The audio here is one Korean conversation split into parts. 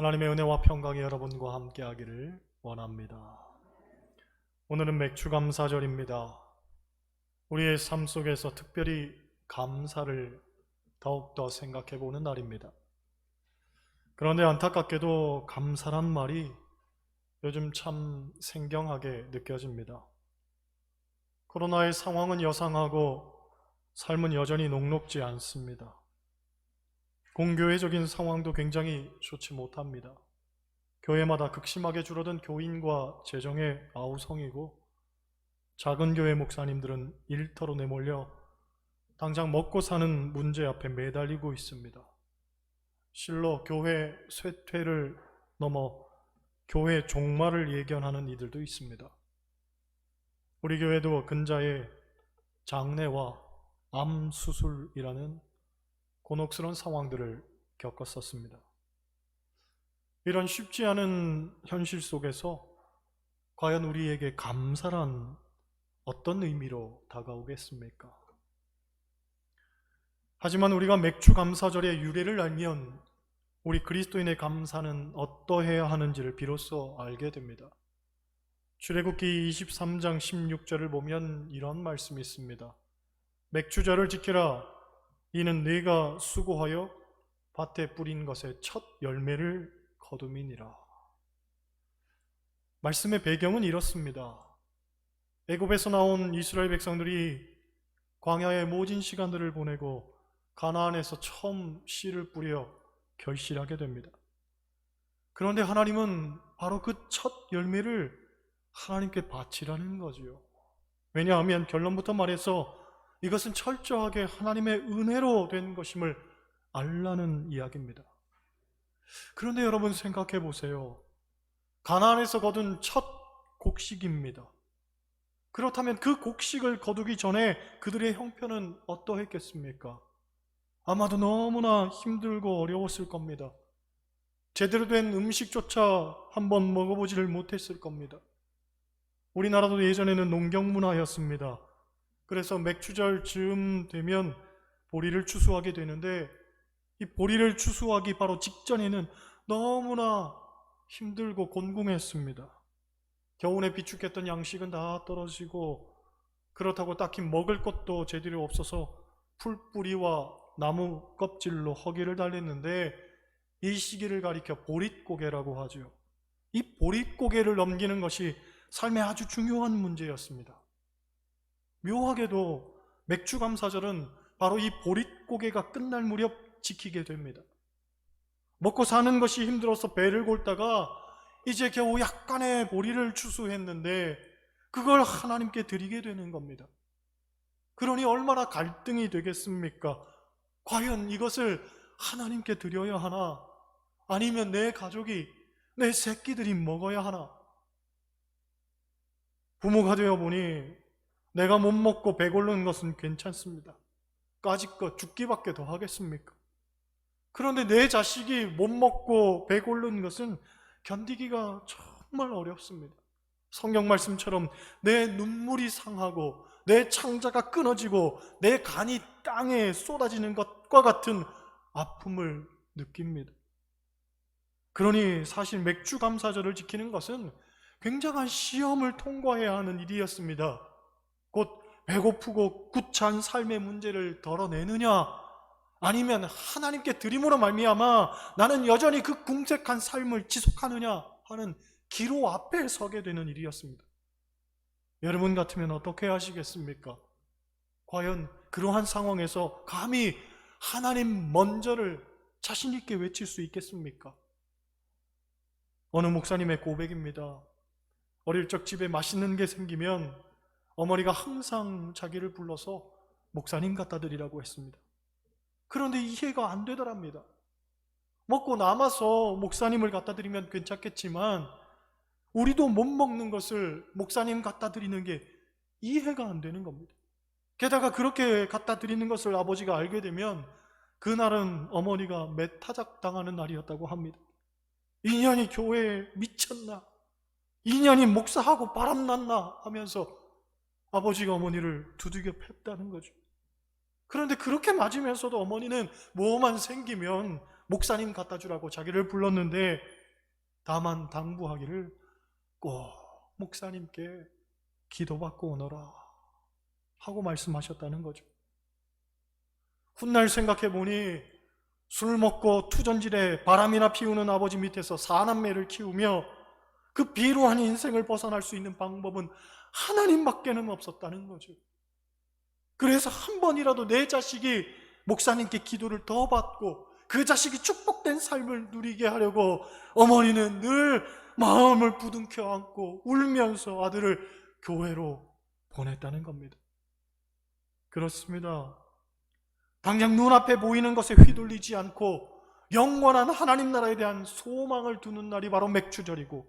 하나님의 은혜와 평강이 여러분과 함께하기를 원합니다. 오늘은 맥주감사절입니다. 우리의 삶 속에서 특별히 감사를 더욱더 생각해보는 날입니다. 그런데 안타깝게도 감사란 말이 요즘 참 생경하게 느껴집니다. 코로나의 상황은 여상하고 삶은 여전히 녹록지 않습니다. 공교회적인 상황도 굉장히 좋지 못합니다. 교회마다 극심하게 줄어든 교인과 재정의 아우성이고, 작은 교회 목사님들은 일터로 내몰려 당장 먹고 사는 문제 앞에 매달리고 있습니다. 실로 교회 쇠퇴를 넘어 교회 종말을 예견하는 이들도 있습니다. 우리 교회도 근자에 장례와 암 수술이라는 곤혹스러운 상황들을 겪었었습니다. 이런 쉽지 않은 현실 속에서 과연 우리에게 감사란 어떤 의미로 다가오겠습니까? 하지만 우리가 맥주감사절의 유래를 알면 우리 그리스도인의 감사는 어떠해야 하는지를 비로소 알게 됩니다. 출애굽기 23장 16절을 보면 이런 말씀이 있습니다. 맥주절을 지키라. 이는 네가 수고하여 밭에 뿌린 것의 첫 열매를 거둠이니라. 말씀의 배경은 이렇습니다. 애굽에서 나온 이스라엘 백성들이 광야의 모진 시간들을 보내고 가나안에서 처음 씨를 뿌려 결실하게 됩니다. 그런데 하나님은 바로 그 첫 열매를 하나님께 바치라는 거지요. 왜냐하면 결론부터 말해서 이것은 철저하게 하나님의 은혜로 된 것임을 알라는 이야기입니다. 그런데 여러분 생각해 보세요. 가나안에서 거둔 첫 곡식입니다. 그렇다면 그 곡식을 거두기 전에 그들의 형편은 어떠했겠습니까? 아마도 너무나 힘들고 어려웠을 겁니다. 제대로 된 음식조차 한번 먹어보지를 못했을 겁니다. 우리나라도 예전에는 농경문화였습니다. 그래서 맥주절 즈음 되면 보리를 추수하게 되는데, 이 보리를 추수하기 바로 직전에는 너무나 힘들고 곤궁했습니다. 겨우내 비축했던 양식은 다 떨어지고, 그렇다고 딱히 먹을 것도 제대로 없어서 풀뿌리와 나무 껍질로 허기를 달랬는데, 이 시기를 가리켜 보릿고개라고 하죠. 이 보릿고개를 넘기는 것이 삶의 아주 중요한 문제였습니다. 묘하게도 맥주감사절은 바로 이 보릿고개가 끝날 무렵 지키게 됩니다. 먹고 사는 것이 힘들어서 배를 골다가 이제 겨우 약간의 보리를 추수했는데 그걸 하나님께 드리게 되는 겁니다. 그러니 얼마나 갈등이 되겠습니까? 과연 이것을 하나님께 드려야 하나? 아니면 내 가족이, 내 새끼들이 먹어야 하나? 부모가 되어보니 내가 못 먹고 배고른 것은 괜찮습니다. 까짓것 죽기밖에 더 하겠습니까? 그런데 내 자식이 못 먹고 배고른 것은 견디기가 정말 어렵습니다. 성경 말씀처럼 내 눈물이 상하고 내 창자가 끊어지고 내 간이 땅에 쏟아지는 것과 같은 아픔을 느낍니다. 그러니 사실 맥주감사절을 지키는 것은 굉장한 시험을 통과해야 하는 일이었습니다. 곧 배고프고 구차한 삶의 문제를 덜어내느냐, 아니면 하나님께 드림으로 말미암아 나는 여전히 그 궁색한 삶을 지속하느냐 하는 기로 앞에 서게 되는 일이었습니다. 여러분 같으면 어떻게 하시겠습니까? 과연 그러한 상황에서 감히 하나님 먼저를 자신 있게 외칠 수 있겠습니까? 어느 목사님의 고백입니다. 어릴 적 집에 맛있는 게 생기면 어머니가 항상 자기를 불러서 목사님 갖다 드리라고 했습니다. 그런데 이해가 안 되더랍니다. 먹고 남아서 목사님을 갖다 드리면 괜찮겠지만 우리도 못 먹는 것을 목사님 갖다 드리는 게 이해가 안 되는 겁니다. 게다가 그렇게 갖다 드리는 것을 아버지가 알게 되면 그날은 어머니가 매타작 당하는 날이었다고 합니다. 인연이 교회에 미쳤나? 인연이 목사하고 바람났나? 하면서 아버지가 어머니를 두들겨 팼다는 거죠. 그런데 그렇게 맞으면서도 어머니는 뭐만 생기면 목사님 갖다 주라고 자기를 불렀는데 다만 당부하기를 꼭 목사님께 기도받고 오너라 하고 말씀하셨다는 거죠. 훗날 생각해보니 술 먹고 투전질에 바람이나 피우는 아버지 밑에서 사남매를 키우며 그 비루한 인생을 벗어날 수 있는 방법은 하나님밖에는 없었다는 거죠. 그래서 한 번이라도 내 자식이 목사님께 기도를 더 받고 그 자식이 축복된 삶을 누리게 하려고 어머니는 늘 마음을 부둥켜 안고 울면서 아들을 교회로 보냈다는 겁니다. 그렇습니다. 당장 눈앞에 보이는 것에 휘둘리지 않고 영원한 하나님 나라에 대한 소망을 두는 날이 바로 맥추절이고,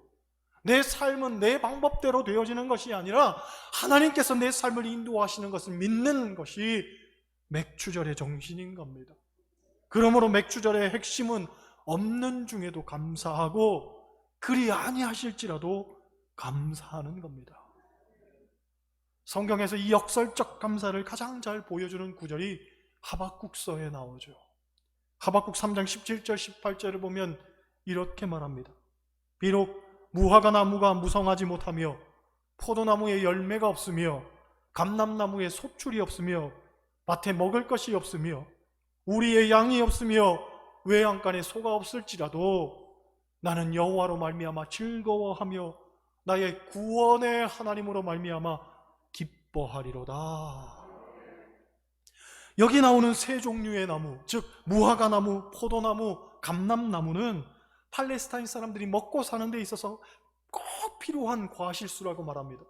내 삶은 내 방법대로 되어지는 것이 아니라 하나님께서 내 삶을 인도하시는 것을 믿는 것이 맥추절의 정신인 겁니다. 그러므로 맥추절의 핵심은 없는 중에도 감사하고 그리 아니하실지라도 감사하는 겁니다. 성경에서 이 역설적 감사를 가장 잘 보여주는 구절이 하박국서에 나오죠. 하박국 3장 17절 18절을 보면 이렇게 말합니다. 비록 무화과 나무가 무성하지 못하며 포도나무에 열매가 없으며 감람나무에 소출이 없으며 밭에 먹을 것이 없으며 우리의 양이 없으며 외양간에 소가 없을지라도 나는 여호와로 말미암아 즐거워하며 나의 구원의 하나님으로 말미암아 기뻐하리로다. 여기 나오는 세 종류의 나무, 즉 무화과 나무, 포도나무, 감람나무는 팔레스타인 사람들이 먹고 사는 데 있어서 꼭 필요한 과실수라고 말합니다.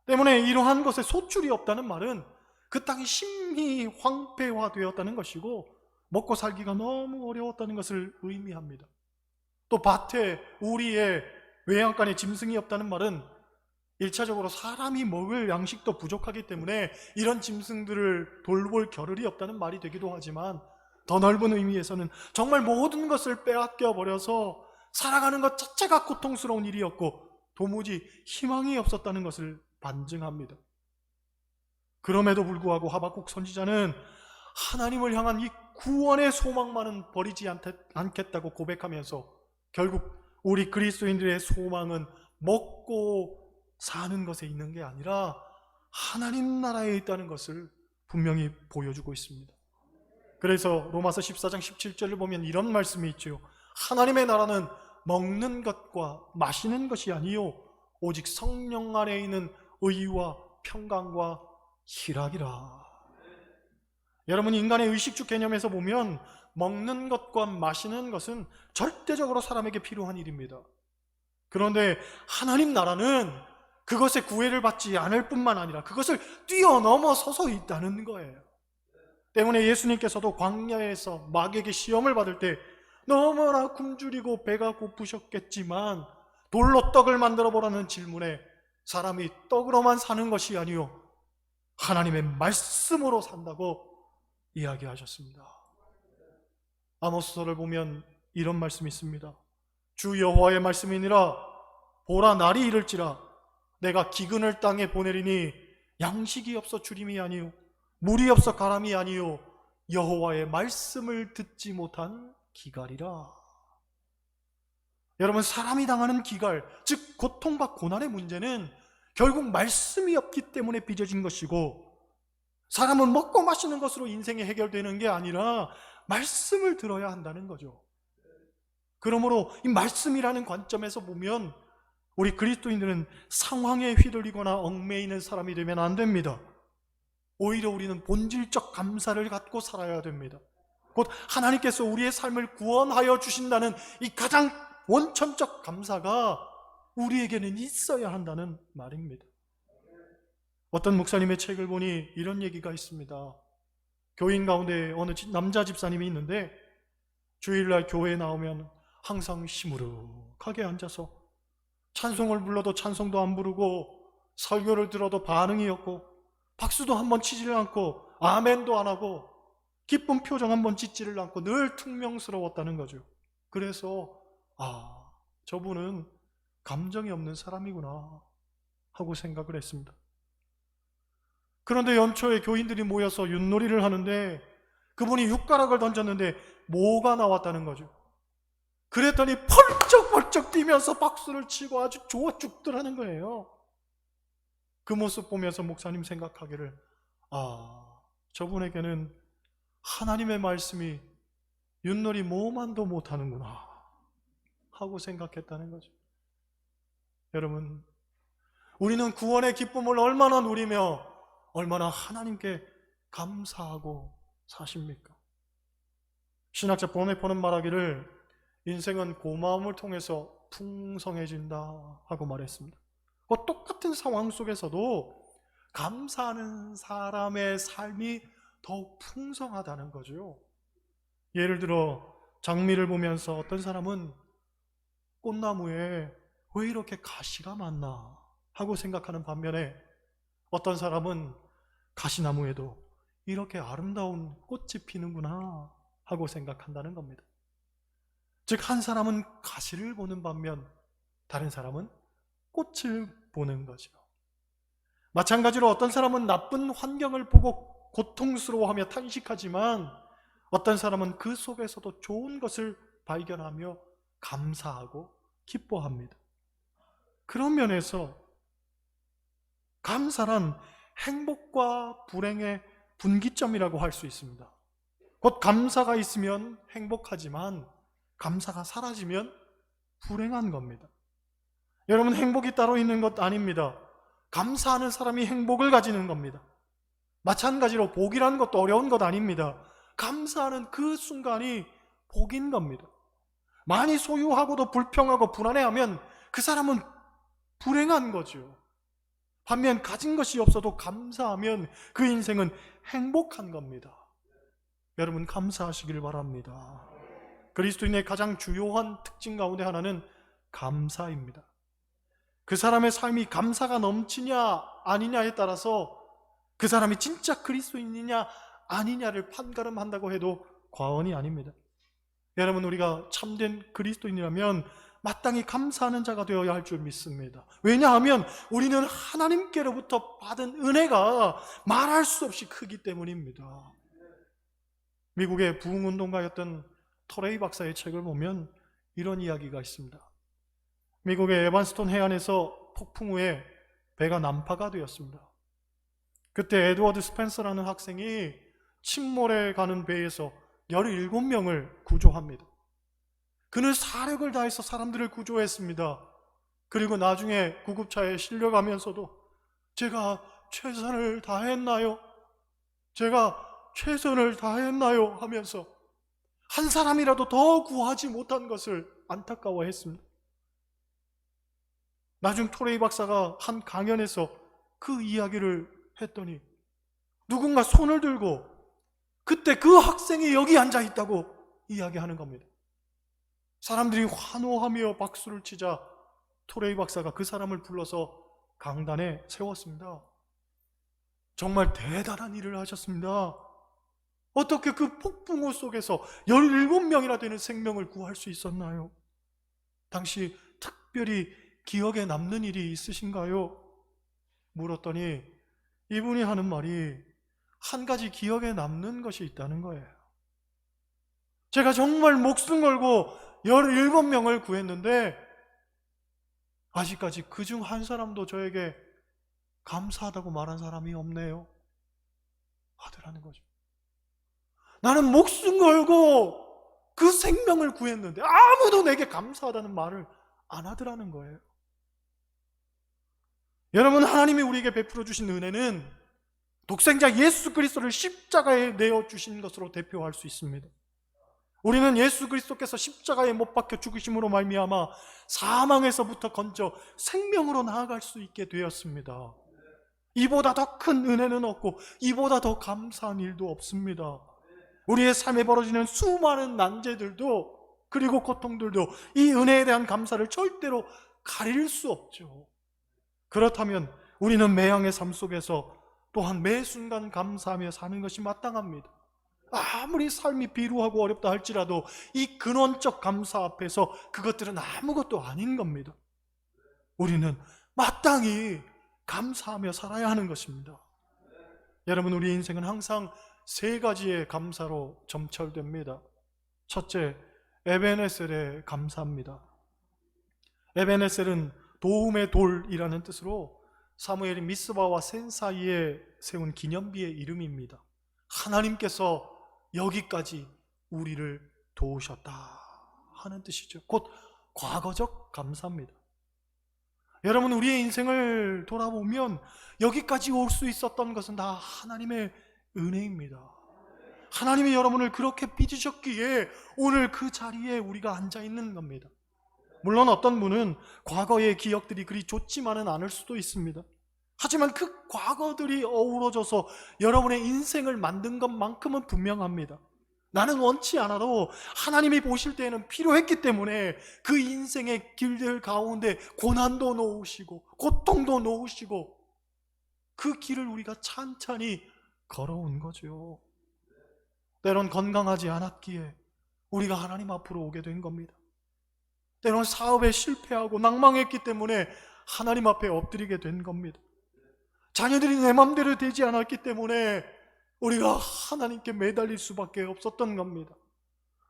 때문에 이러한 것에 소출이 없다는 말은 그 땅이 심히 황폐화되었다는 것이고 먹고 살기가 너무 어려웠다는 것을 의미합니다. 또 밭에 우리의 외양간에 짐승이 없다는 말은 1차적으로 사람이 먹을 양식도 부족하기 때문에 이런 짐승들을 돌볼 겨를이 없다는 말이 되기도 하지만, 더 넓은 의미에서는 정말 모든 것을 빼앗겨 버려서 살아가는 것 자체가 고통스러운 일이었고 도무지 희망이 없었다는 것을 반증합니다. 그럼에도 불구하고 하박국 선지자는 하나님을 향한 이 구원의 소망만은 버리지 않겠다고 고백하면서 결국 우리 그리스도인들의 소망은 먹고 사는 것에 있는 게 아니라 하나님 나라에 있다는 것을 분명히 보여주고 있습니다. 그래서 로마서 14장 17절을 보면 이런 말씀이 있죠. 하나님의 나라는 먹는 것과 마시는 것이 아니요 오직 성령 안에 있는 의와 평강과 희락이라. 여러분, 인간의 의식주 개념에서 보면 먹는 것과 마시는 것은 절대적으로 사람에게 필요한 일입니다. 그런데 하나님 나라는 그것에 구애를 받지 않을 뿐만 아니라 그것을 뛰어넘어서서 있다는 거예요. 때문에 예수님께서도 광야에서 마귀에게 시험을 받을 때 너무나 굶주리고 배가 고프셨겠지만 돌로 떡을 만들어 보라는 질문에 사람이 떡으로만 사는 것이 아니요 하나님의 말씀으로 산다고 이야기하셨습니다. 아모스서를 보면 이런 말씀이 있습니다. 주 여호와의 말씀이니라 보라 날이 이를지라 내가 기근을 땅에 보내리니 양식이 없어 주림이 아니요 물이 없어 가람이 아니요 여호와의 말씀을 듣지 못한 기갈이라. 여러분, 사람이 당하는 기갈, 즉 고통과 고난의 문제는 결국 말씀이 없기 때문에 빚어진 것이고, 사람은 먹고 마시는 것으로 인생이 해결되는 게 아니라 말씀을 들어야 한다는 거죠. 그러므로 이 말씀이라는 관점에서 보면 우리 그리스도인들은 상황에 휘둘리거나 얽매이는 사람이 되면 안 됩니다. 오히려 우리는 본질적 감사를 갖고 살아야 됩니다. 곧 하나님께서 우리의 삶을 구원하여 주신다는 이 가장 원천적 감사가 우리에게는 있어야 한다는 말입니다. 어떤 목사님의 책을 보니 이런 얘기가 있습니다. 교인 가운데 어느 남자 집사님이 있는데 주일날 교회에 나오면 항상 시무룩하게 앉아서 찬송을 불러도 찬송도 안 부르고 설교를 들어도 반응이 없고 박수도 한번 치지를 않고 아멘도 안 하고 기쁜 표정 한번 짓지를 않고 늘 퉁명스러웠다는 거죠. 그래서 저분은 감정이 없는 사람이구나 하고 생각을 했습니다. 그런데 연초에 교인들이 모여서 윷놀이를 하는데 그분이 육가락을 던졌는데 모가 나왔다는 거죠. 그랬더니 펄쩍펄쩍 뛰면서 박수를 치고 아주 좋아 죽더라는 거예요. 그 모습 보면서 목사님 생각하기를, 저분에게는 하나님의 말씀이 윷놀이 뭐만도 못하는구나 하고 생각했다는 거죠. 여러분, 우리는 구원의 기쁨을 얼마나 누리며 얼마나 하나님께 감사하고 사십니까? 신학자 보네포는 말하기를 인생은 고마움을 통해서 풍성해진다 하고 말했습니다. 똑같은 상황 속에서도 감사하는 사람의 삶이 더욱 풍성하다는 거죠. 예를 들어 장미를 보면서 어떤 사람은 꽃나무에 왜 이렇게 가시가 많나 하고 생각하는 반면에 어떤 사람은 가시나무에도 이렇게 아름다운 꽃이 피는구나 하고 생각한다는 겁니다. 즉, 한 사람은 가시를 보는 반면 다른 사람은 꽃을 보는 거죠. 마찬가지로 어떤 사람은 나쁜 환경을 보고 고통스러워하며 탄식하지만 어떤 사람은 그 속에서도 좋은 것을 발견하며 감사하고 기뻐합니다. 그런 면에서 감사란 행복과 불행의 분기점이라고 할 수 있습니다. 곧 감사가 있으면 행복하지만 감사가 사라지면 불행한 겁니다. 여러분, 행복이 따로 있는 것 아닙니다. 감사하는 사람이 행복을 가지는 겁니다. 마찬가지로 복이라는 것도 어려운 것 아닙니다. 감사하는 그 순간이 복인 겁니다. 많이 소유하고도 불평하고 불안해하면 그 사람은 불행한 거죠. 반면 가진 것이 없어도 감사하면 그 인생은 행복한 겁니다. 여러분, 감사하시길 바랍니다. 그리스도인의 가장 주요한 특징 가운데 하나는 감사입니다. 그 사람의 삶이 감사가 넘치냐 아니냐에 따라서 그 사람이 진짜 그리스도인이냐 아니냐를 판가름한다고 해도 과언이 아닙니다. 여러분, 우리가 참된 그리스도인이라면 마땅히 감사하는 자가 되어야 할 줄 믿습니다. 왜냐하면 우리는 하나님께로부터 받은 은혜가 말할 수 없이 크기 때문입니다. 미국의 부흥운동가였던 토레이 박사의 책을 보면 이런 이야기가 있습니다. 미국의 에반스톤 해안에서 폭풍 후에 배가 난파가 되었습니다. 그때 에드워드 스펜서라는 학생이 침몰해 가는 배에서 17명을 구조합니다. 그는 사력을 다해서 사람들을 구조했습니다. 그리고 나중에 구급차에 실려가면서도 제가 최선을 다했나요? 제가 최선을 다했나요? 하면서 한 사람이라도 더 구하지 못한 것을 안타까워했습니다. 나중 토레이 박사가 한 강연에서 그 이야기를 했더니 누군가 손을 들고 그때 그 학생이 여기 앉아 있다고 이야기하는 겁니다. 사람들이 환호하며 박수를 치자 토레이 박사가 그 사람을 불러서 강단에 세웠습니다. 정말 대단한 일을 하셨습니다. 어떻게 그 폭풍우 속에서 17명이나 되는 생명을 구할 수 있었나요? 당시 특별히 기억에 남는 일이 있으신가요? 물었더니 이분이 하는 말이 한 가지 기억에 남는 것이 있다는 거예요. 제가 정말 목숨 걸고 17명을 구했는데 아직까지 그중 한 사람도 저에게 감사하다고 말한 사람이 없네요 하더라는 거죠. 나는 목숨 걸고 그 생명을 구했는데 아무도 내게 감사하다는 말을 안 하더라는 거예요. 여러분, 하나님이 우리에게 베풀어 주신 은혜는 독생자 예수 그리스도를 십자가에 내어 주신 것으로 대표할 수 있습니다. 우리는 예수 그리스도께서 십자가에 못 박혀 죽으심으로 말미암아 사망에서부터 건져 생명으로 나아갈 수 있게 되었습니다. 이보다 더 큰 은혜는 없고 이보다 더 감사한 일도 없습니다. 우리의 삶에 벌어지는 수많은 난제들도 그리고 고통들도 이 은혜에 대한 감사를 절대로 가릴 수 없죠. 그렇다면 우리는 매양의 삶 속에서 또한 매 순간 감사하며 사는 것이 마땅합니다. 아무리 삶이 비루하고 어렵다 할지라도 이 근원적 감사 앞에서 그것들은 아무것도 아닌 겁니다. 우리는 마땅히 감사하며 살아야 하는 것입니다. 여러분, 우리 인생은 항상 세 가지의 감사로 점철됩니다. 첫째, 에베네셀에 감사합니다. 에베네셀은 도움의 돌이라는 뜻으로 사무엘이 미스바와 센 사이에 세운 기념비의 이름입니다. 하나님께서 여기까지 우리를 도우셨다 하는 뜻이죠. 곧 과거적 감사입니다. 여러분, 우리의 인생을 돌아보면 여기까지 올 수 있었던 것은 다 하나님의 은혜입니다. 하나님이 여러분을 그렇게 빚으셨기에 오늘 그 자리에 우리가 앉아 있는 겁니다. 물론 어떤 분은 과거의 기억들이 그리 좋지만은 않을 수도 있습니다. 하지만 그 과거들이 어우러져서 여러분의 인생을 만든 것만큼은 분명합니다. 나는 원치 않아도 하나님이 보실 때에는 필요했기 때문에 그 인생의 길들 가운데 고난도 놓으시고 고통도 놓으시고 그 길을 우리가 찬찬히 걸어온 거죠. 때론 건강하지 않았기에 우리가 하나님 앞으로 오게 된 겁니다. 때론 사업에 실패하고 낭망했기 때문에 하나님 앞에 엎드리게 된 겁니다. 자녀들이 내 맘대로 되지 않았기 때문에 우리가 하나님께 매달릴 수밖에 없었던 겁니다.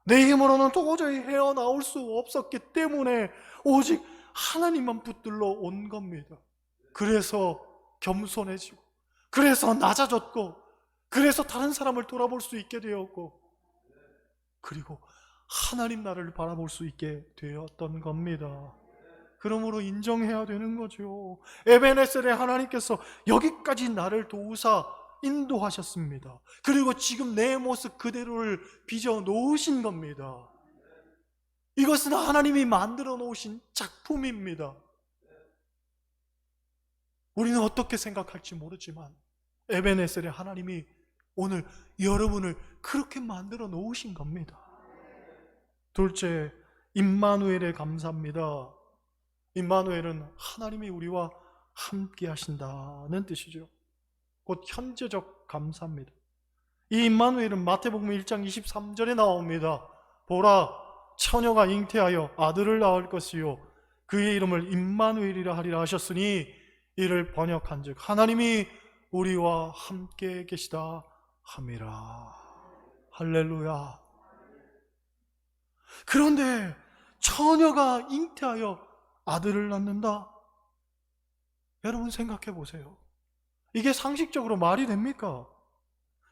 내 힘으로는 도저히 헤어나올 수 없었기 때문에 오직 하나님만 붙들러 온 겁니다. 그래서 겸손해지고, 그래서 낮아졌고, 그래서 다른 사람을 돌아볼 수 있게 되었고, 그리고 하나님 나라를 바라볼 수 있게 되었던 겁니다. 그러므로 인정해야 되는 거죠. 에베네셀에 하나님께서 여기까지 나를 도우사 인도하셨습니다. 그리고 지금 내 모습 그대로를 빚어 놓으신 겁니다. 이것은 하나님이 만들어 놓으신 작품입니다. 우리는 어떻게 생각할지 모르지만 에베네셀에 하나님이 오늘 여러분을 그렇게 만들어 놓으신 겁니다. 둘째, 임마누엘에 감사합니다. 임마누엘은 하나님이 우리와 함께 하신다는 뜻이죠. 곧 현재적 감사입니다. 이 임마누엘은 마태복음 1장 23절에 나옵니다. 보라, 처녀가 잉태하여 아들을 낳을 것이요 그의 이름을 임마누엘이라 하리라 하셨으니 이를 번역한즉 하나님이 우리와 함께 계시다 함이라. 할렐루야. 그런데 처녀가 잉태하여 아들을 낳는다? 여러분 생각해 보세요. 이게 상식적으로 말이 됩니까?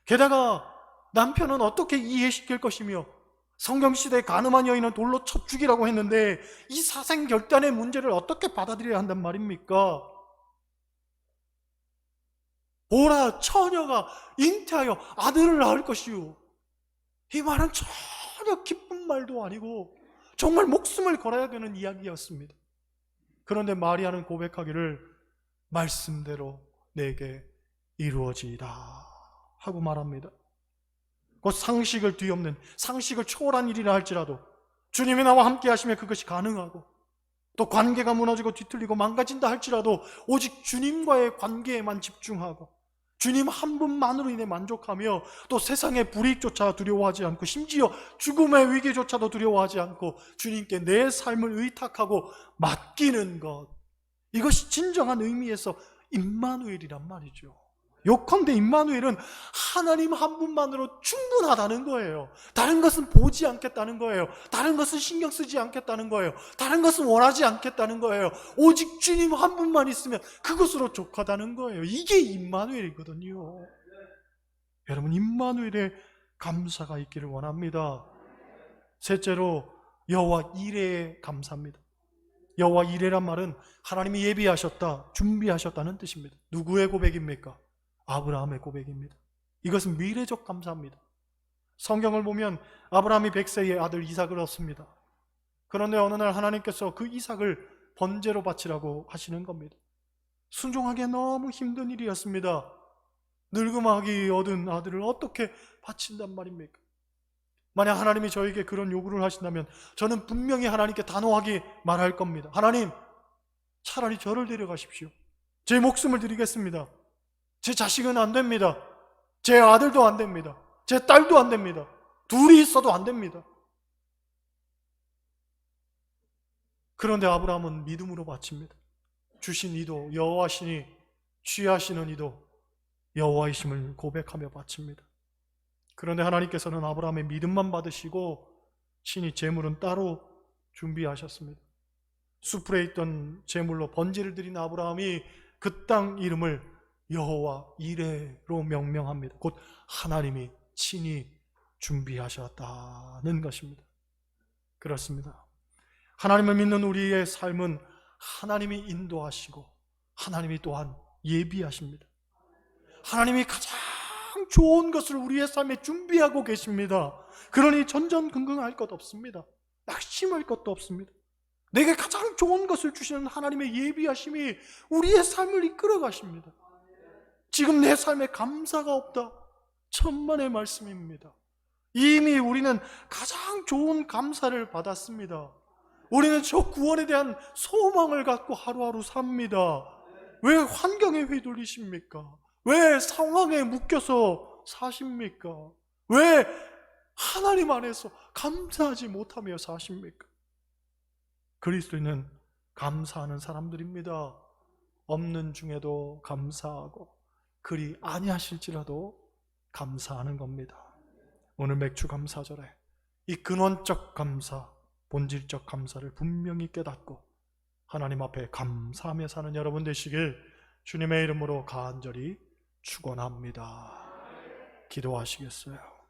게다가 남편은 어떻게 이해시킬 것이며 성경시대에 가늠한 여인은 돌로 쳐 죽이라고 했는데 이 사생결단의 문제를 어떻게 받아들여야 한단 말입니까? 보라, 처녀가 잉태하여 아들을 낳을 것이요. 이 말은 전혀 기쁜 말도 아니고 정말 목숨을 걸어야 되는 이야기였습니다. 그런데 마리아는 고백하기를 말씀대로 내게 이루어지이다 하고 말합니다. 곧 상식을 뒤엎는, 상식을 초월한 일이라 할지라도 주님이 나와 함께 하시면 그것이 가능하고, 또 관계가 무너지고 뒤틀리고 망가진다 할지라도 오직 주님과의 관계에만 집중하고 주님 한 분만으로 인해 만족하며 또 세상의 불이익조차 두려워하지 않고 심지어 죽음의 위기조차도 두려워하지 않고 주님께 내 삶을 의탁하고 맡기는 것, 이것이 진정한 의미에서 임마누엘이란 말이죠. 요컨대 임마누엘은 하나님 한 분만으로 충분하다는 거예요. 다른 것은 보지 않겠다는 거예요. 다른 것은 신경 쓰지 않겠다는 거예요. 다른 것은 원하지 않겠다는 거예요. 오직 주님 한 분만 있으면 그것으로 족하다는 거예요. 이게 임마누엘이거든요. 여러분, 임마누엘의 감사가 있기를 원합니다. 셋째로 여호와 이레에 감사합니다. 여호와 이레란 말은 하나님이 예비하셨다, 준비하셨다는 뜻입니다. 누구의 고백입니까? 아브라함의 고백입니다. 이것은 미래적 감사입니다. 성경을 보면 아브라함이 100세의 아들 이삭을 얻습니다. 그런데 어느 날 하나님께서 그 이삭을 번제로 바치라고 하시는 겁니다. 순종하기 너무 힘든 일이었습니다. 늙음하기 얻은 아들을 어떻게 바친단 말입니까? 만약 하나님이 저에게 그런 요구를 하신다면 저는 분명히 하나님께 단호하게 말할 겁니다. 하나님, 차라리 저를 데려가십시오. 제 목숨을 드리겠습니다. 제 자식은 안 됩니다. 제 아들도 안 됩니다. 제 딸도 안 됩니다. 둘이 있어도 안 됩니다. 그런데 아브라함은 믿음으로 바칩니다. 주신 이도 여호와시니 취하시는 이도 여호와이심을 고백하며 바칩니다. 그런데 하나님께서는 아브라함의 믿음만 받으시고 친히 제물은 따로 준비하셨습니다. 수풀에 있던 제물로 번제를 드린 아브라함이 그 땅 이름을 여호와 이레로 명명합니다. 곧 하나님이 친히 준비하셨다는 것입니다. 그렇습니다. 하나님을 믿는 우리의 삶은 하나님이 인도하시고 하나님이 또한 예비하십니다. 하나님이 가장 좋은 것을 우리의 삶에 준비하고 계십니다. 그러니 전전긍긍할 것 없습니다. 낙심할 것도 없습니다. 내게 가장 좋은 것을 주시는 하나님의 예비하심이 우리의 삶을 이끌어 가십니다. 지금 내 삶에 감사가 없다, 천만의 말씀입니다. 이미 우리는 가장 좋은 감사를 받았습니다. 우리는 저 구원에 대한 소망을 갖고 하루하루 삽니다. 왜 환경에 휘둘리십니까? 왜 상황에 묶여서 사십니까? 왜 하나님 안에서 감사하지 못하며 사십니까? 그리스도인은 감사하는 사람들입니다. 없는 중에도 감사하고 그리 아니하실지라도 감사하는 겁니다. 오늘 맥주 감사절에 이 근원적 감사, 본질적 감사를 분명히 깨닫고 하나님 앞에 감사하며 사는 여러분 되시길 주님의 이름으로 간절히 축원합니다. 기도하시겠어요?